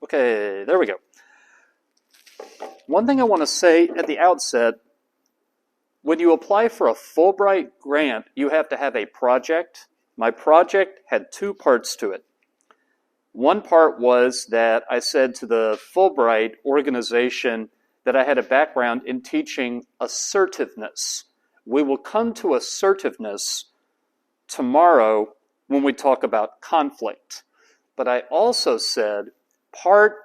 Okay, there we go. One thing I want to say at the outset, when you apply for a Fulbright grant, you have to have a project. My project had two parts to it. One part was that I said to the Fulbright organization that I had a background in teaching assertiveness. We will come to assertiveness tomorrow when we talk about conflict. But I also said part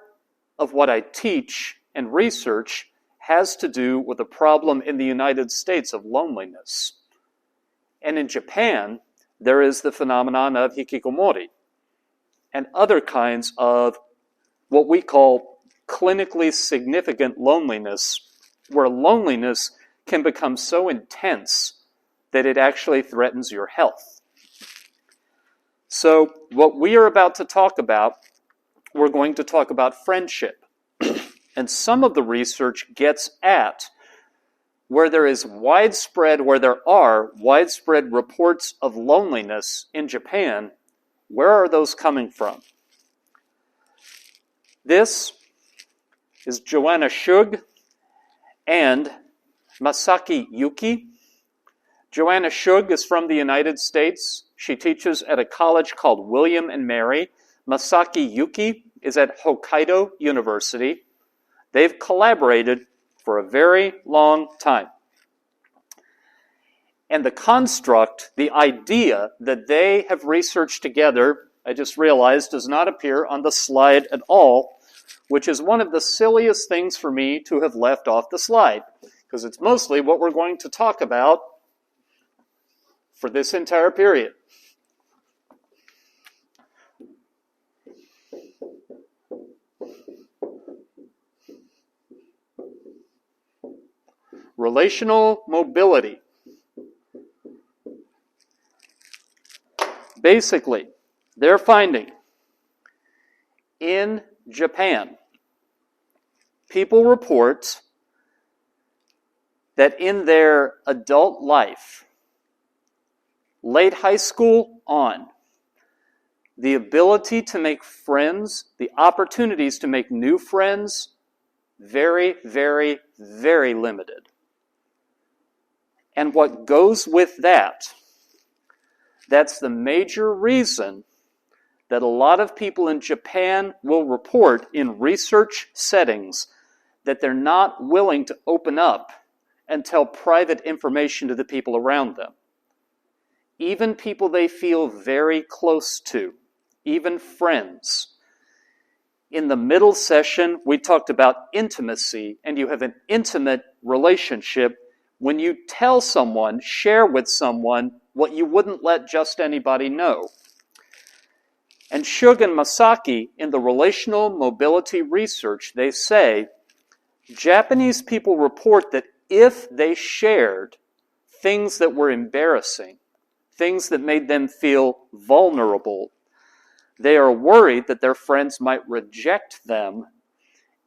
of what I teach and research has to do with the problem in the United States of loneliness. And in Japan, there is the phenomenon of hikikomori and other kinds of what we call clinically significant loneliness, where loneliness can become so intense that it actually threatens your health. So what we are about to talk about, we're going to talk about friendship. And some of the research gets at where there are widespread reports of loneliness in Japan. Where are those coming from? This is Joanna Shug and Masaki Yuki. Joanna Shug is from the United States. She teaches at a college called William and Mary. Masaki Yuki is at Hokkaido University. They've collaborated for a very long time. And the construct, the idea that they have researched together, I just realized, does not appear on the slide at all, which is one of the silliest things for me to have left off the slide, because it's mostly what we're going to talk about for this entire period. Relational mobility. Basically, they're finding in Japan, people report that in their adult life, late high school on, the ability to make friends, the opportunities to make new friends, very, very, very limited. And what goes with that, that's the major reason that a lot of people in Japan will report in research settings that they're not willing to open up and tell private information to the people around them. Even people they feel very close to, even friends. In the middle session, we talked about intimacy, and you have an intimate relationship when you tell someone, share with someone, what you wouldn't let just anybody know. And Shug and Masaki, in the relational mobility research, they say, Japanese people report that if they shared things that were embarrassing, things that made them feel vulnerable, they are worried that their friends might reject them.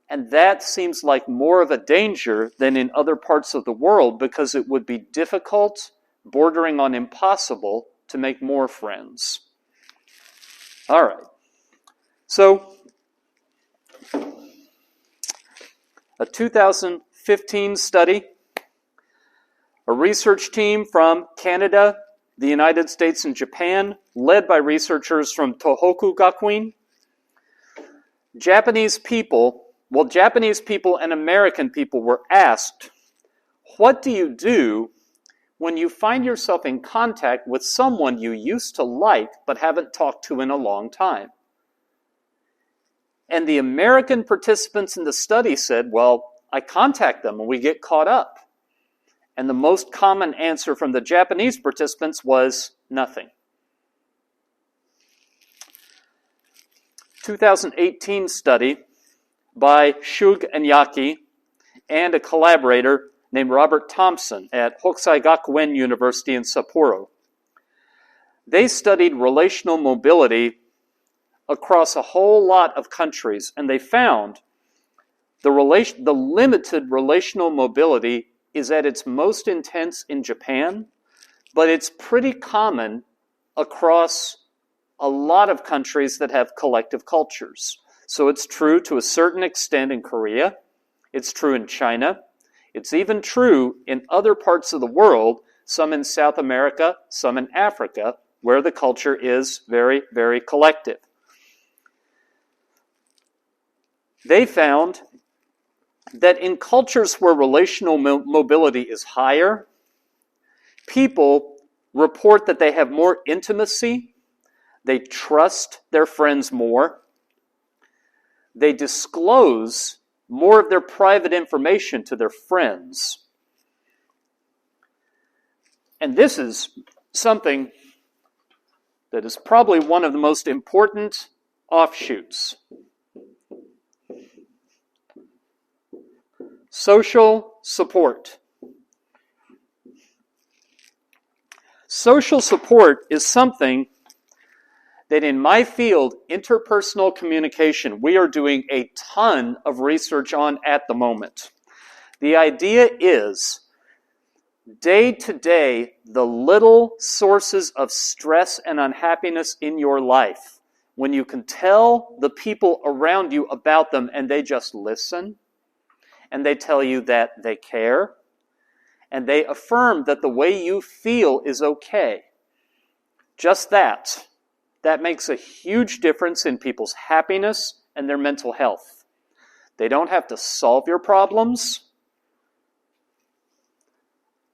And that seems like more of a danger than in other parts of the world, because it would be difficult, bordering on impossible, to make more friends. All right. So, a 2015 study, a research team from Canada, the United States, and Japan, led by researchers from Tohoku Gakuin. Japanese people and American people were asked, what do you do when you find yourself in contact with someone you used to like but haven't talked to in a long time? And the American participants in the study said, well, I contact them and we get caught up. And the most common answer from the Japanese participants was nothing. 2018 study by Shug and Yaki and a collaborator named Robert Thompson at Hokusai Gakuen University in Sapporo. They studied relational mobility across a whole lot of countries, and they found the limited relational mobility is at its most intense in Japan, but it's pretty common across a lot of countries that have collective cultures. So it's true to a certain extent in Korea. It's true in China. It's even true in other parts of the world, some in South America, some in Africa, where the culture is very, very collective. They found that in cultures where relational mobility is higher, people report that they have more intimacy, they trust their friends more, they disclose more of their private information to their friends. And this is something that is probably one of the most important offshoots. Social support. Social support is something that in my field, interpersonal communication, we are doing a ton of research on at the moment. The idea is, day to day, the little sources of stress and unhappiness in your life, when you can tell the people around you about them and they just listen, and they tell you that they care, and they affirm that the way you feel is okay. Just that makes a huge difference in people's happiness and their mental health. They don't have to solve your problems.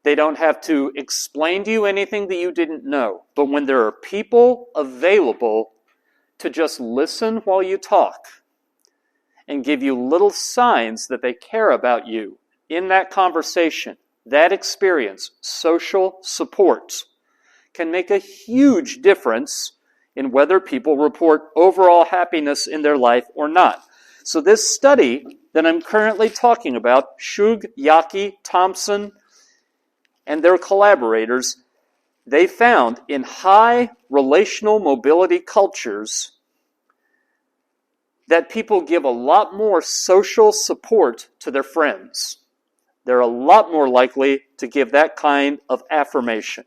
They don't have to explain to you anything that you didn't know. But when there are people available to just listen while you talk and give you little signs that they care about you in that conversation, that experience, social support, can make a huge difference in whether people report overall happiness in their life or not. So this study that I'm currently talking about, Shug, Yaki, Thompson, and their collaborators, they found in high relational mobility cultures that people give a lot more social support to their friends. They're a lot more likely to give that kind of affirmation.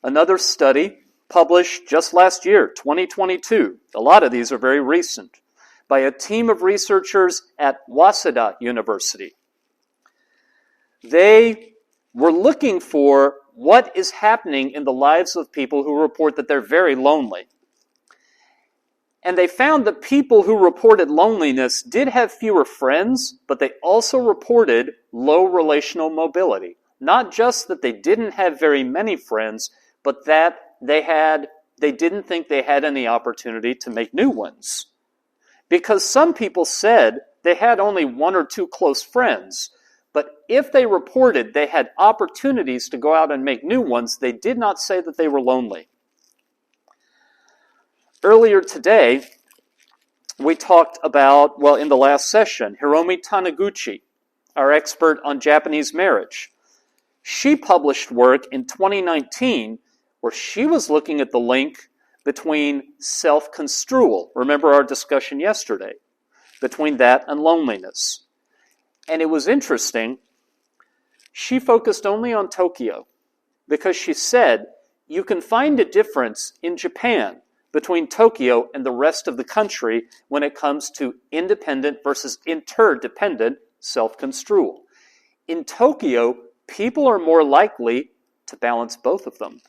Another study published just last year, 2022, a lot of these are very recent, by a team of researchers at Waseda University. They were looking for what is happening in the lives of people who report that they're very lonely. And they found that people who reported loneliness did have fewer friends, but they also reported low relational mobility. Not just that they didn't have very many friends, but that they didn't think they had any opportunity to make new ones. Because some people said they had only one or two close friends, but if they reported they had opportunities to go out and make new ones, they did not say that they were lonely. Earlier today, we talked about, in the last session, Hiromi Taniguchi, our expert on Japanese marriage. She published work in 2019 where she was looking at the link between self-construal, remember our discussion yesterday, between that and loneliness. And it was interesting, she focused only on Tokyo because she said you can find a difference in Japan between Tokyo and the rest of the country when it comes to independent versus interdependent self-construal. In Tokyo, people are more likely to balance both of them,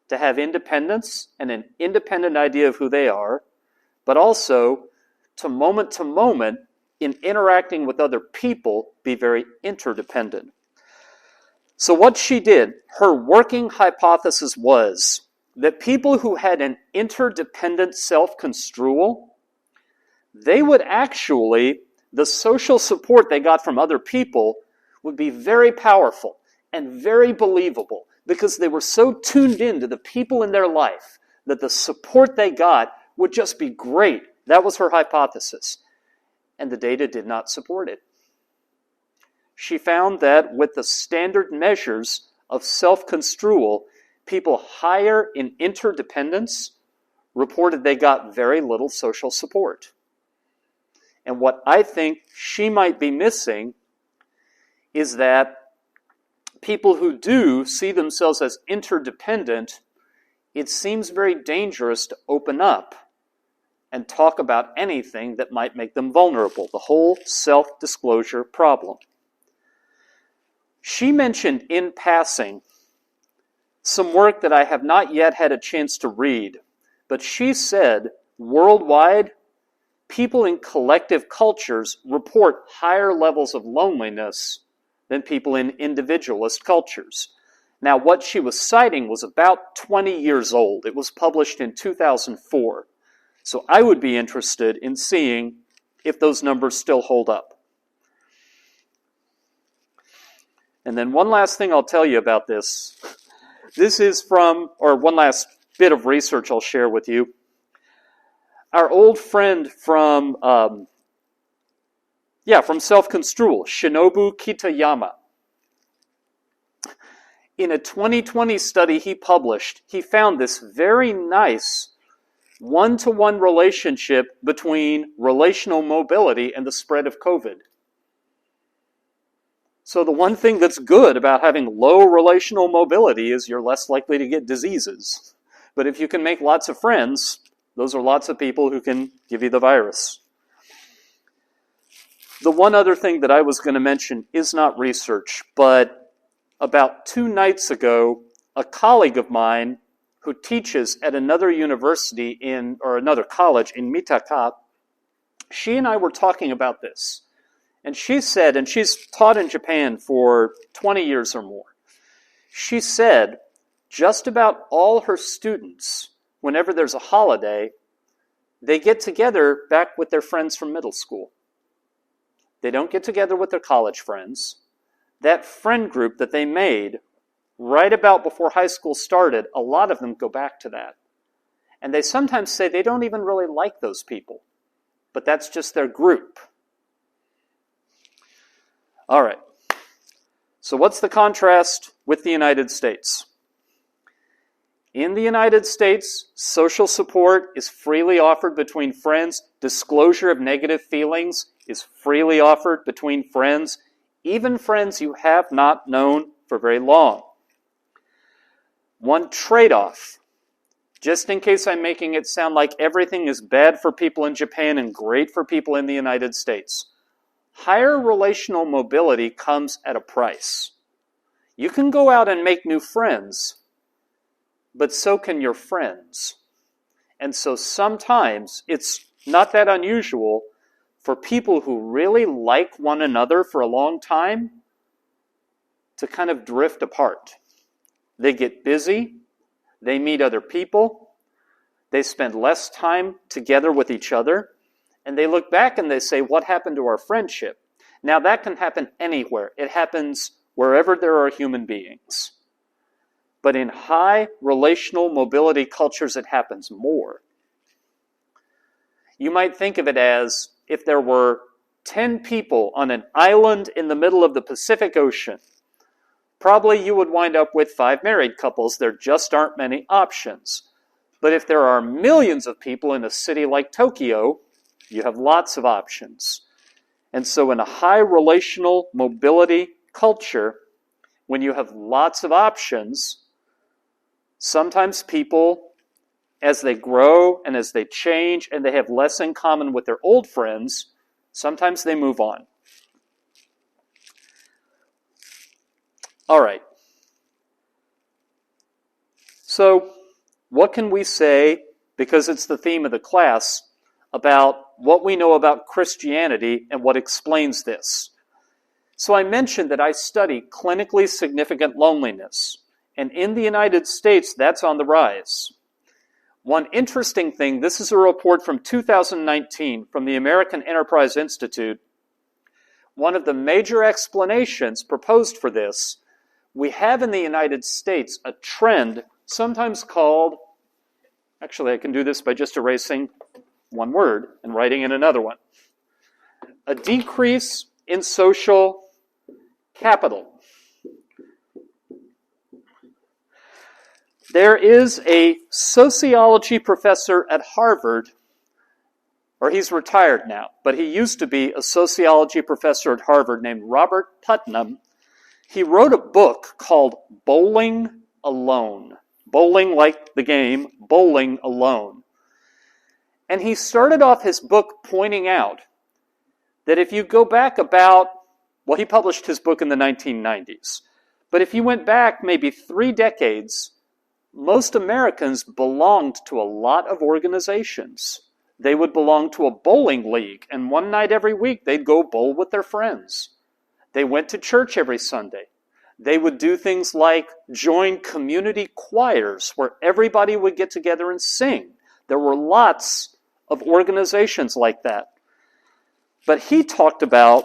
to have independence and an independent idea of who they are, but also to moment in interacting with other people be very interdependent. So what she did, her working hypothesis was that people who had an interdependent self-construal, they would actually, the social support they got from other people would be very powerful and very believable because they were so tuned in to the people in their life that the support they got would just be great. That was her hypothesis. And the data did not support it. She found that with the standard measures of self-construal, people higher in interdependence reported they got very little social support. And what I think she might be missing is that people who do see themselves as interdependent, it seems very dangerous to open up and talk about anything that might make them vulnerable, the whole self-disclosure problem. She mentioned in passing some work that I have not yet had a chance to read, but she said worldwide, people in collective cultures report higher levels of loneliness than people in individualist cultures. Now, what she was citing was about 20 years old. It was published in 2004. So I would be interested in seeing if those numbers still hold up. And then one last thing I'll tell you about this. This is from, or one last bit of research I'll share with you. Our old friend from Self-Construal, Shinobu Kitayama. In a 2020 study he published, he found this very nice one-to-one relationship between relational mobility and the spread of COVID. So the one thing that's good about having low relational mobility is you're less likely to get diseases. But if you can make lots of friends, those are lots of people who can give you the virus. The one other thing that I was going to mention is not research, but about 2 nights ago, a colleague of mine who teaches at another university or another college in Mitaka, she and I were talking about this. And she said, and she's taught in Japan for 20 years or more, she said just about all her students, whenever there's a holiday, they get together back with their friends from middle school. They don't get together with their college friends. That friend group that they made right about before high school started, a lot of them go back to that. And they sometimes say they don't even really like those people, but that's just their group. All right. So what's the contrast with the United States? In the United States, social support is freely offered between friends. Disclosure of negative feelings is freely offered between friends, even friends you have not known for very long. One trade-off, just in case I'm making it sound like everything is bad for people in Japan and great for people in the United States. Higher relational mobility comes at a price. You can go out and make new friends, but so can your friends. And so sometimes it's not that unusual for people who really like one another for a long time to kind of drift apart. They get busy, they meet other people, they spend less time together with each other, and they look back and they say, what happened to our friendship? Now that can happen anywhere. It happens wherever there are human beings. But in high relational mobility cultures, it happens more. You might think of it as if there were 10 people on an island in the middle of the Pacific Ocean. Probably you would wind up with 5 married couples. There just aren't many options. But if there are millions of people in a city like Tokyo, you have lots of options. And so in a high relational mobility culture, when you have lots of options, sometimes people, as they grow and as they change and they have less in common with their old friends, sometimes they move on. All right. So, what can we say, because it's the theme of the class, about what we know about Christianity and what explains this? So I mentioned that I study clinically significant loneliness, and in the United States, that's on the rise. One interesting thing, this is a report from 2019 from the American Enterprise Institute. One of the major explanations proposed for this, we have in the United States a trend sometimes called, actually I can do this by just erasing one word and writing in another one, a decrease in social capital. There is a sociology professor at Harvard, or he's retired now, but he used to be a sociology professor at Harvard named Robert Putnam. He wrote a book called Bowling Alone. Bowling like the game, bowling alone. And he started off his book pointing out that if you go back he published his book in the 1990s. But if you went back maybe 3 decades, most Americans belonged to a lot of organizations. They would belong to a bowling league, and one night every week they'd go bowl with their friends. They went to church every Sunday. They would do things like join community choirs where everybody would get together and sing. There were lots of organizations like that. But he talked about,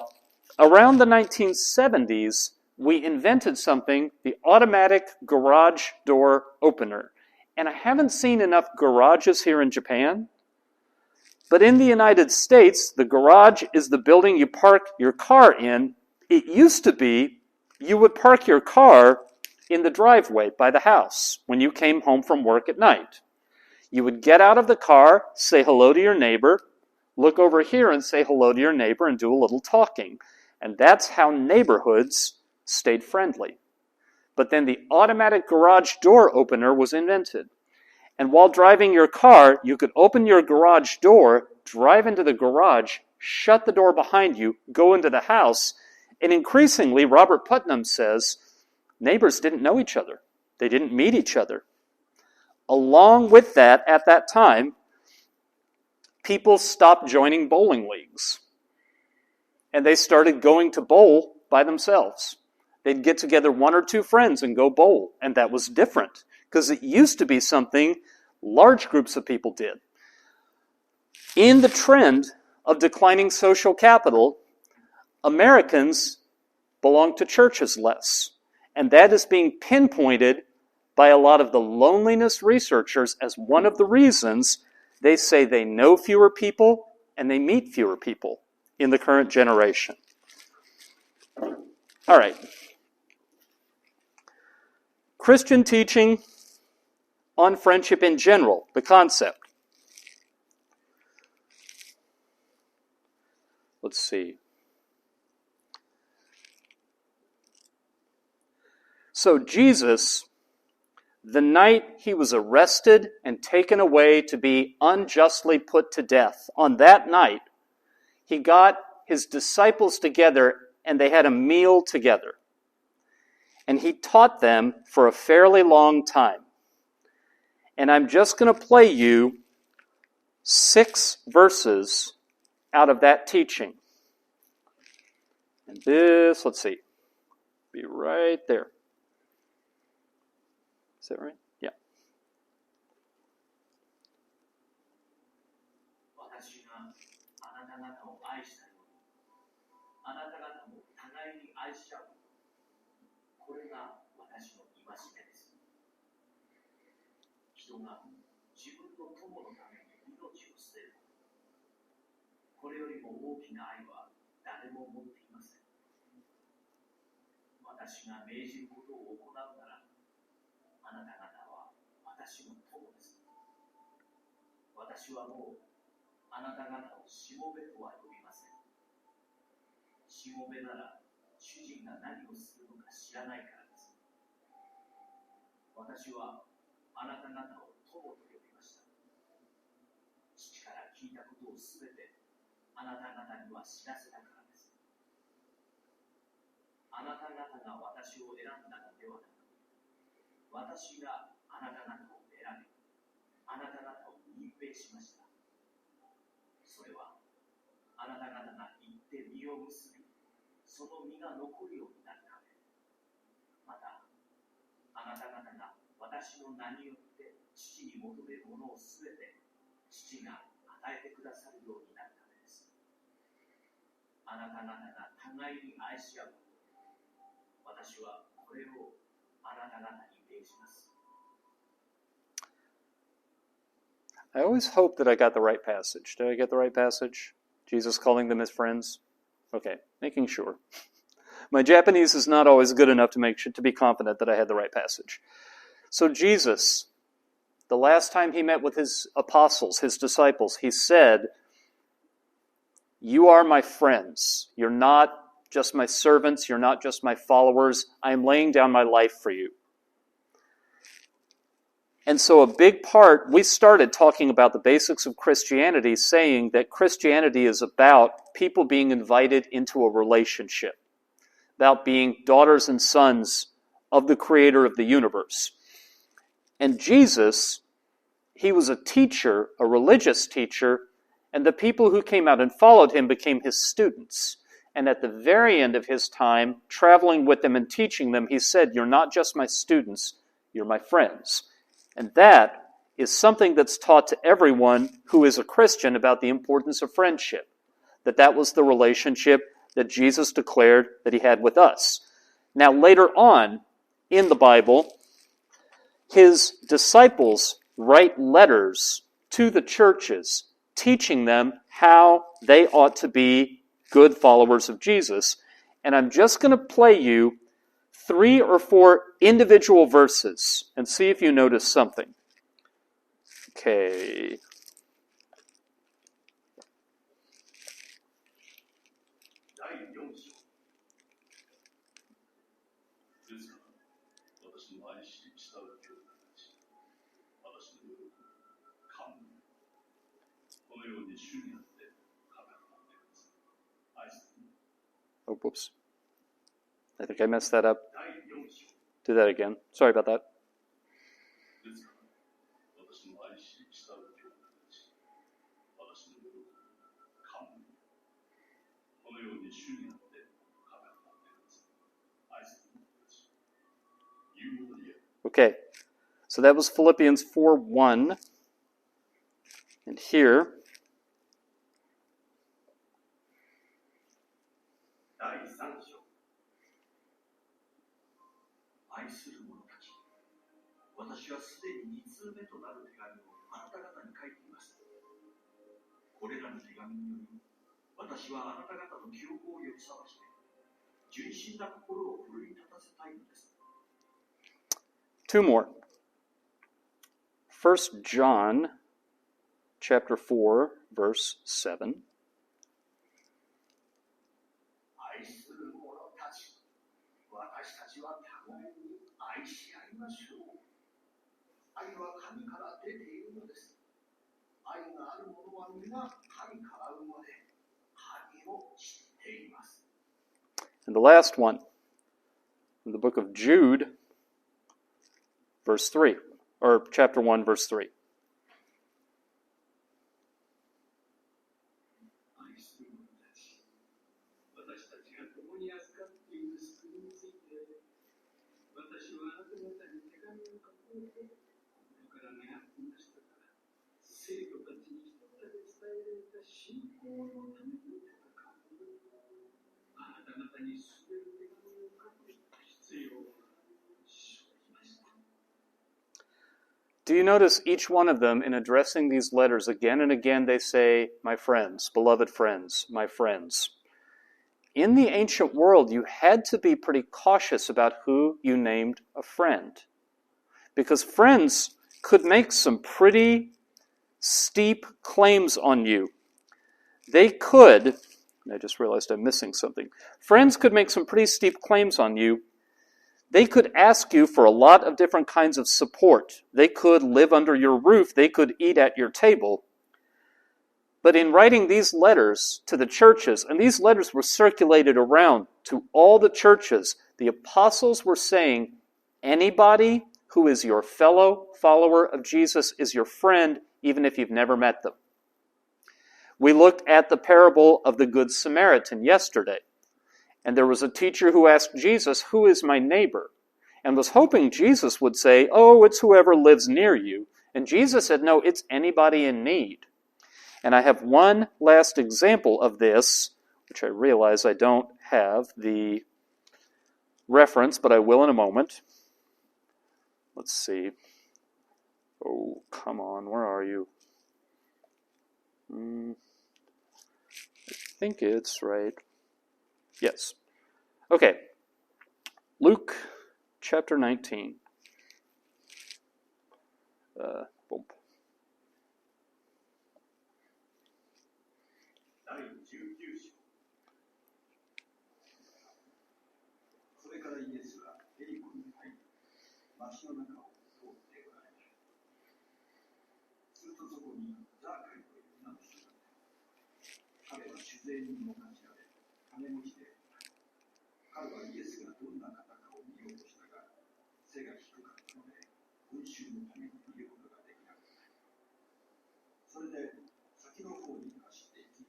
around the 1970s, we invented something, the automatic garage door opener. And I haven't seen enough garages here in Japan. But in the United States, the garage is the building you park your car in. It used to be you would park your car in the driveway by the house when you came home from work at night. You would get out of the car, say hello to your neighbor, look over here and say hello to your neighbor and do a little talking. And that's how neighborhoods stayed friendly. But then the automatic garage door opener was invented. And while driving your car, you could open your garage door, drive into the garage, shut the door behind you, go into the house, and increasingly, Robert Putnam says, neighbors didn't know each other. They didn't meet each other. Along with that, at that time, people stopped joining bowling leagues. And they started going to bowl by themselves. They'd get together 1 or 2 friends and go bowl. And that was different, because it used to be something large groups of people did. In the trend of declining social capital, Americans belong to churches less. And that is being pinpointed by a lot of the loneliness researchers as one of the reasons they say they know fewer people and they meet fewer people in the current generation. All right. Christian teaching on friendship in general, the concept. Let's see. So Jesus, the night he was arrested and taken away to be unjustly put to death, on that night, he got his disciples together and they had a meal together. And he taught them for a fairly long time. And I'm just going to play you 6 verses out of that teaching. And this, let's see, be right there. Is that right? Yeah. 私があなた方を愛したように、あなた方も互いに愛し合う。これが私の戒めです。人が自分の友のために命を捨てる。これよりも大きな愛は誰も持っていません。私が命じることを行うなら、あなた方は私の友です。私はもうあなた方をしもべとは呼びません。しもべなら主人が何をするのか知らないからです。私はあなた方を友と呼びました。父から聞いたことをすべてあなた方には知らせたからです。あなた方が私を選んだのではなく、私があなた方を選び、あなた方を任命しました。それはあなた方が行って実を結び、その実が残るようになるため、またあなた方が私の名によって父に求めるものをすべて父が与えてくださるようになるためです。あなた方が互いに愛し合う。私はこれをあなた方に命じます。I always hope that I got the right passage. Did I get the right passage? Jesus calling them his friends? Okay, making sure. My Japanese is not always good enough to be confident that I had the right passage. So Jesus, the last time he met with his apostles, his disciples, he said, "You are my friends. You're not just my servants. You're not just my followers. I am laying down my life for you. And so a big part, we started talking about the basics of Christianity, saying that Christianity is about people being invited into a relationship, about being daughters and sons of the creator of the universe. And Jesus, he was a teacher, a religious teacher, and the people who came out and followed him became his students. And at the very end of his time, traveling with them and teaching them, he said, "You're not just my students, you're my friends." And that is something that's taught to everyone who is a Christian about the importance of friendship. That was the relationship that Jesus declared that he had with us. Now, later on in the Bible, his disciples write letters to the churches, teaching them how they ought to be good followers of Jesus. And I'm just going to play you 3 or 4 individual verses and see if you notice something. Okay. Oh, whoops. I think I messed that up. Do that again. Sorry about that. Okay, so that was Philippians 4:1. And here, two more. 1 John chapter 4, verse 7. And the last one, in the book of Jude, verse 3, or chapter 1, verse 3. Do you notice each one of them in addressing these letters again and again they say, "My friends, beloved friends, my friends." In the ancient world, you had to be pretty cautious about who you named a friend, because friends could make some pretty steep claims on you. They could, I just realized I'm missing something. Friends could make some pretty steep claims on you. They could ask you for a lot of different kinds of support. They could live under your roof. They could eat at your table. But in writing these letters to the churches, and these letters were circulated around to all the churches, the apostles were saying, anybody who is your fellow follower of Jesus is your friend, even if you've never met them. We looked at the parable of the Good Samaritan yesterday. And there was a teacher who asked Jesus, "Who is my neighbor?" And was hoping Jesus would say, "Oh, it's whoever lives near you." And Jesus said, "No, it's anybody in need." And I have one last example of this, which I realize I don't have the reference, but I will in a moment. Let's see. Oh, come on, where are you? I think it's right. Yes. Okay. Luke chapter 19. Boom. とそこにザーカイという女の人がいた。彼は酒税人を感じられ、金持ちであった。彼はイエスがどんな方かを見ようとしたが、背が低かったので、群衆のために見ることができなかった。それで先の方に走っていき、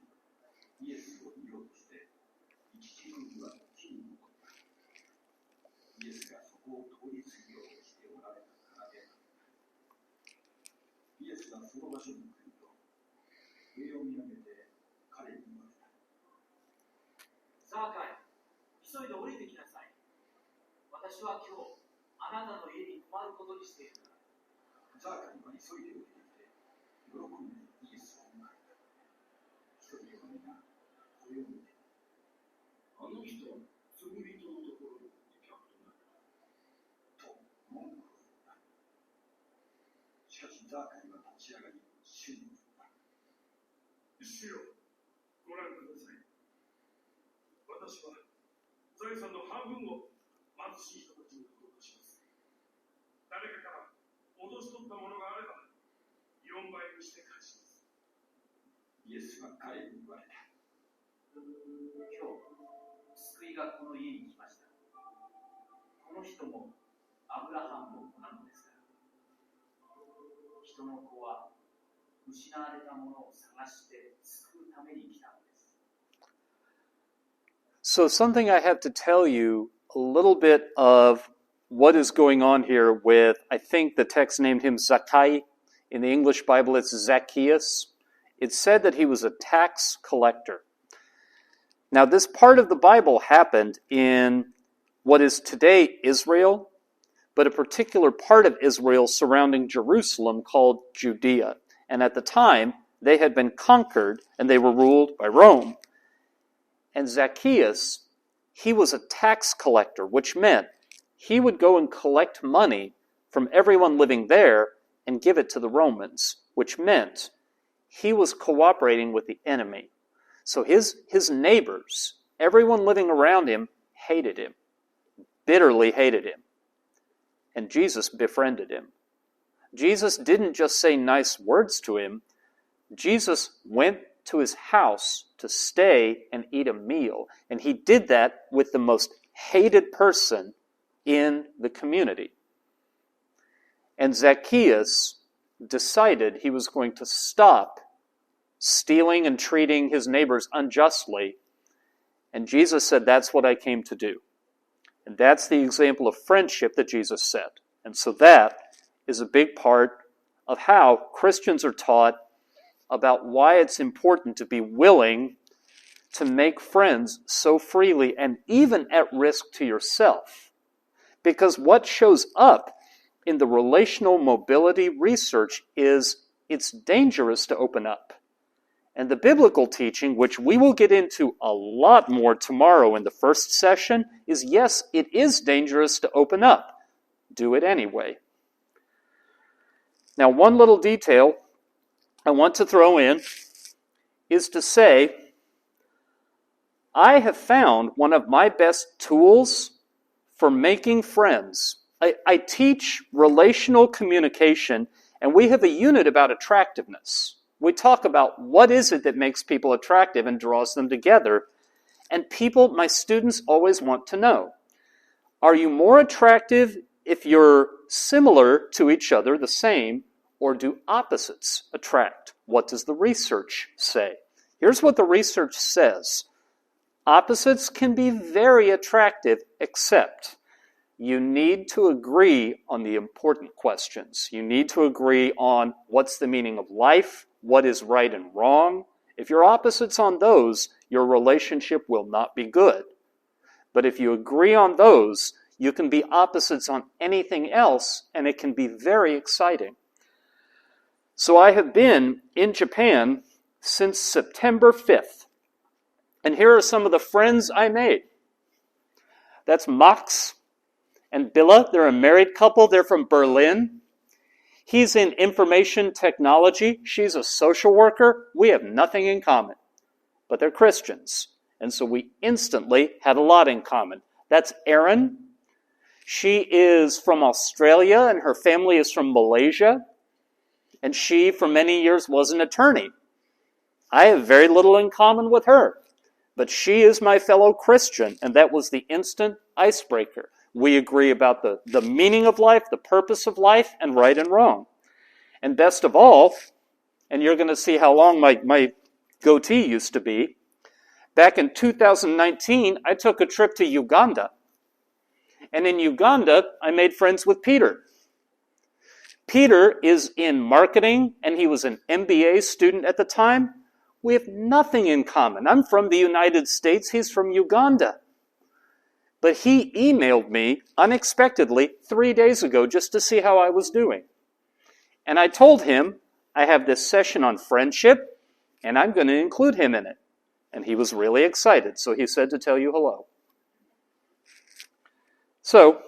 イエスを見ようとして、一時分は木に登った。イエスがそこを通り過ぎようとしておられたからであった。イエスがその場所に来ると、上を見上げて彼に言われた。ザーカイ、急いで降りてきなさい。私は今日、あなたの家に泊まることにしているから。ザーカイは急いで降りてきて、喜んでイエスを迎えた。人々は皆、これを見て、あの人は罪人のところに客となったと文句を言った。しかしザーカイは立ち上がり、主に言った。主よ、ご覧ください。私は財産の半分を貧しい人たちに届けします。誰かから脅し取ったものがあれば、4倍にして返します。イエスは彼に言われた。今日、救いがこの家に来ました。この人もアブラハムの子なのですから。人の子は失われたものを探して救うために来たのです。So something I have to tell you a little bit of what is going on here with, I think the text named him Zacchaeus. In the English Bible, it's Zacchaeus. It said that he was a tax collector. Now, this part of the Bible happened in what is today Israel, but a particular part of Israel surrounding Jerusalem called Judea. And at the time, they had been conquered and they were ruled by Rome. And Zacchaeus, he was a tax collector, which meant he would go and collect money from everyone living there and give it to the Romans, which meant he was cooperating with the enemy. So his neighbors, everyone living around him, hated him, bitterly hated him. And Jesus befriended him. Jesus didn't just say nice words to him. Jesus went to his house to stay and eat a meal. And he did that with the most hated person in the community. And Zacchaeus decided he was going to stop stealing and treating his neighbors unjustly. And Jesus said, that's what I came to do. And that's the example of friendship that Jesus set. And so that is a big part of how Christians are taught about why it's important to be willing to make friends so freely and even at risk to yourself. Because what shows up in the relational mobility research is it's dangerous to open up. And the biblical teaching, which we will get into a lot more tomorrow in the first session, is yes, it is dangerous to open up. Do it anyway. Now, one little detail I want to throw in is to say, I have found one of my best tools for making friends. I teach relational communication, and we have a unit about attractiveness. We talk about what is it that makes people attractive and draws them together. And people, my students, always want to know, are you more attractive if you're similar to each other, the same, or do opposites attract? What does the research say? Here's what the research says. Opposites can be very attractive, except you need to agree on the important questions. You need to agree on what's the meaning of life, what is right and wrong. If you're opposites on those, your relationship will not be good. But if you agree on those, you can be opposites on anything else, and it can be very exciting. So I have been in Japan since September 5th. And here are some of the friends I made. That's Max and Billa. They're a married couple. They're from Berlin. He's in information technology. She's a social worker. We have nothing in common. But they're Christians. And so we instantly had a lot in common. That's Erin. She is from Australia, and her family is from Malaysia. And she, for many years, was an attorney. I have very little in common with her. But she is my fellow Christian, and that was the instant icebreaker. We agree about the meaning of life, the purpose of life, and right and wrong. And best of all, and you're going to see how long my goatee used to be, back in 2019, I took a trip to Uganda. And in Uganda, I made friends with Peter. Peter is in marketing, and he was an MBA student at the time. We have nothing in common. I'm from the United States. He's from Uganda. But he emailed me unexpectedly 3 days ago just to see how I was doing. And I told him I have this session on friendship, and I'm going to include him in it. And he was really excited, so he said to tell you hello. So,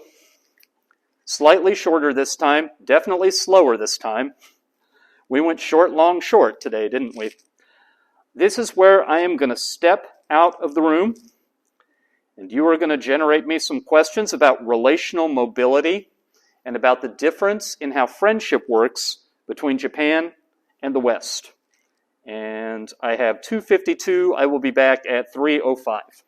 slightly shorter this time, definitely slower this time. We went short, long, short today, didn't we? This is where I am going to step out of the room, and you are going to generate me some questions about relational mobility and about the difference in how friendship works between Japan and the West. And I have 2:52. I will be back at 3:05.